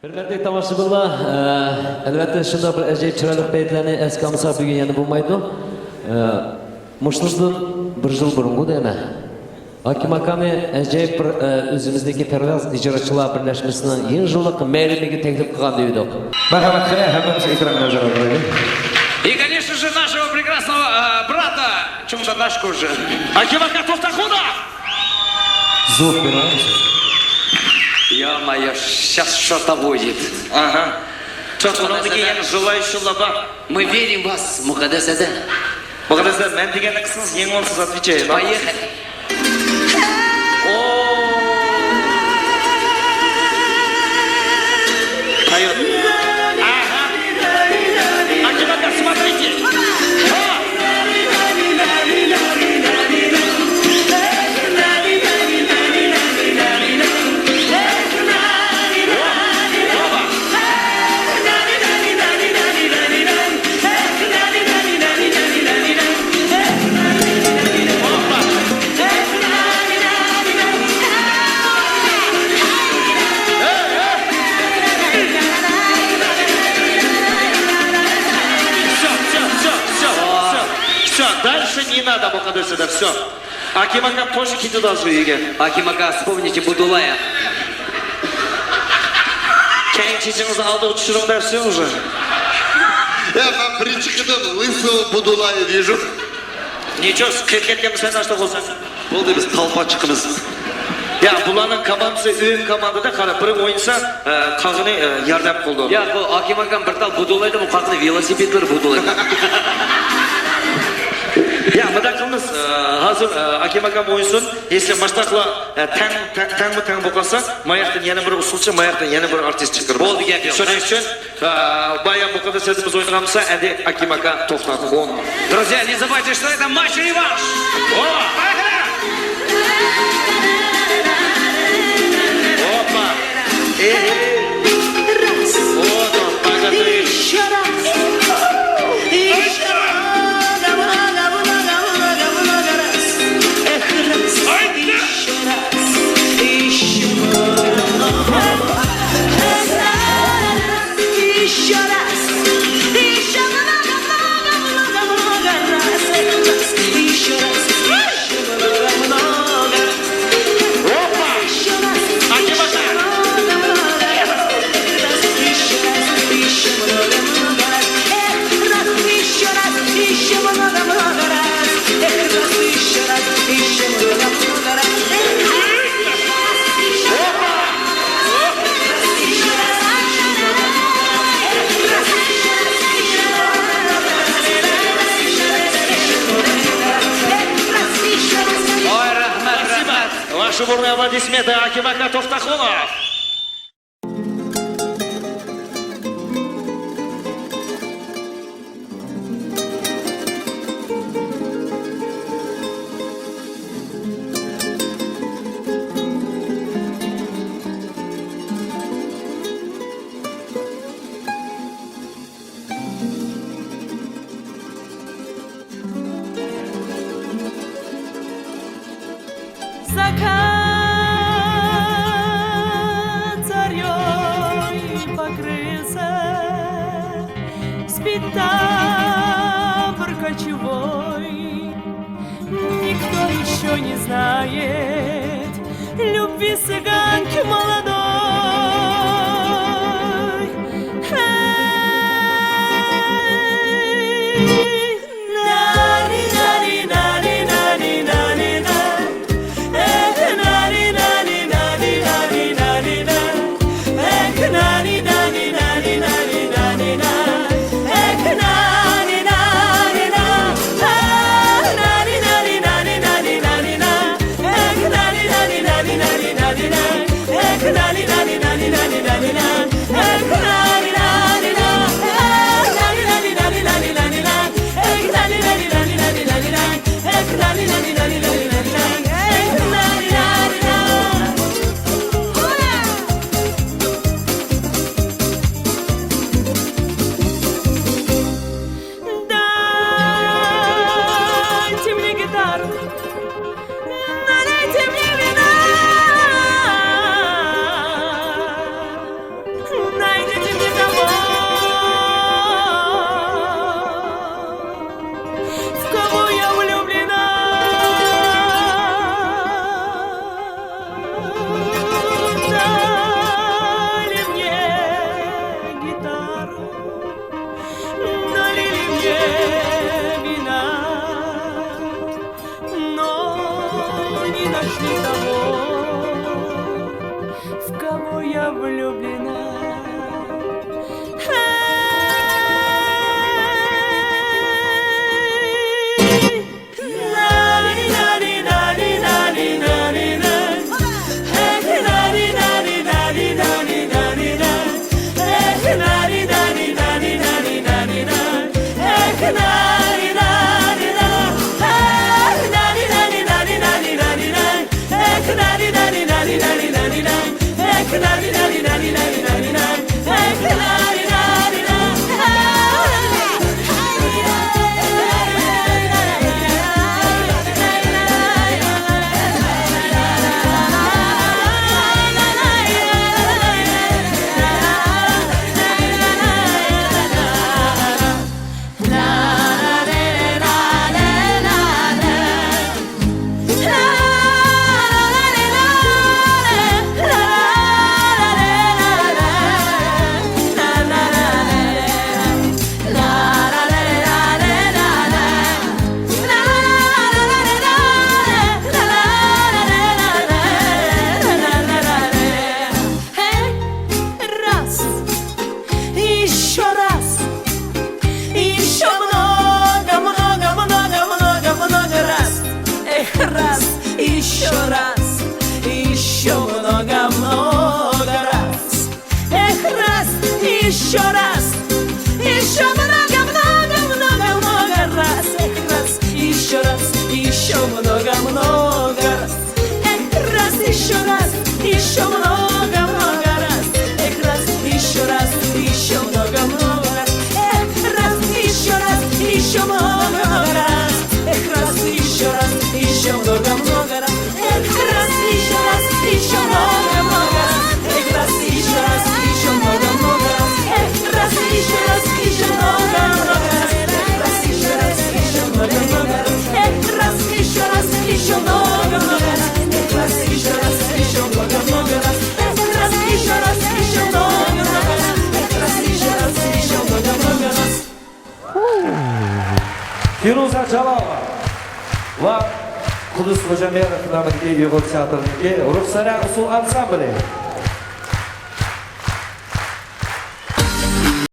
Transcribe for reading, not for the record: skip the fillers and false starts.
Hürmetli tomoshabinlar, albatta shunday bir ajoyib chiroyli paytlarni esga olmasak bugun yana bo'lmaydi. Mushtlashdan bir yil burungi deyman. Hakim akani ajoyib bir o'zimizdagi Pervaz ijrochilar birlashmasining yangi yillik maylimiga taklif qilgan edik. Marhamat qiling, hammamiz ekran nazarda turaylik. И, конечно же, нашего прекрасного брата Чумшадашкужа. Акимака Тофтахуда! Зов beramiz. Ё-моё, сейчас что-то будет. Ага. Чотқоныңдығы желающий лаба. Мы верим в вас, Мукадесада. Мұғадазда, мен дегенді қысыңыз ең онсыз отвечаю. Поехали. Поет. Ага. Акимака, смотрите. Дальше не надо, Мукадесада, все. Акимака тоже киду должны, Игорь. Акимака, вспомните Будулая. Kendi çiçeğinizi aldı uçurumda все уже. Я вам причикидам лысого Будулая вижу. Ничего, кеткен sen нашта болсаң. Болды біз талпачықымыз. Ya bulanın komandası ön komandada qarab, biri o'yinsa, qag'ini yordam qildi. Ya, bu Акимакам bir tal Budulaydı, bu qaqni velosipedlar Budulaydı. Ya, mıda qilmiz, hozir Akimagam o'yinsin, если mashtaqla tang bo'lsa, mayaqdan yana bir usulchi, mayaqdan yana bir artist chiqarib. Bo'ldi, gap yo'q. Shuning uchun bayan muqaddasimiz o'ynagansa, endi Akimaka to'xtatib. Друзья, не забывайте, что это матч-реванш. О, поехали! Опа! Вот он, богатырь. Ваши бурные аплодисменты Акимака Тофтахунов. Закат зарей покрылся, спит табор кочевой. Никто еще не знает любви цыганки молодой. еще раз, еще много-много раз. Эх, раз, еще раз, еще много-много-много-много раз. Эх, раз, еще много-много раз. Эх, раз, еще много-много раз. Эх, раз, еще много-много раз. Эх, раз, еще много-много раз. Эх, раз, еще много-много раз. Эх, раз, еще много-много раз. Эх, раз, еще много-много раз. Эх, раз, еще много-много раз. Эх, раз, много-много раз. Эх, раз, еще много-много раз. Эх, раз, еще много-много раз. Эх, раз, еще много-много раз. Эх, раз, еще много-много раз. Firuza Jalolova va Qudus Xo'jamerovlarning Yo'g'il teatriniki Ruxsara usul ansambli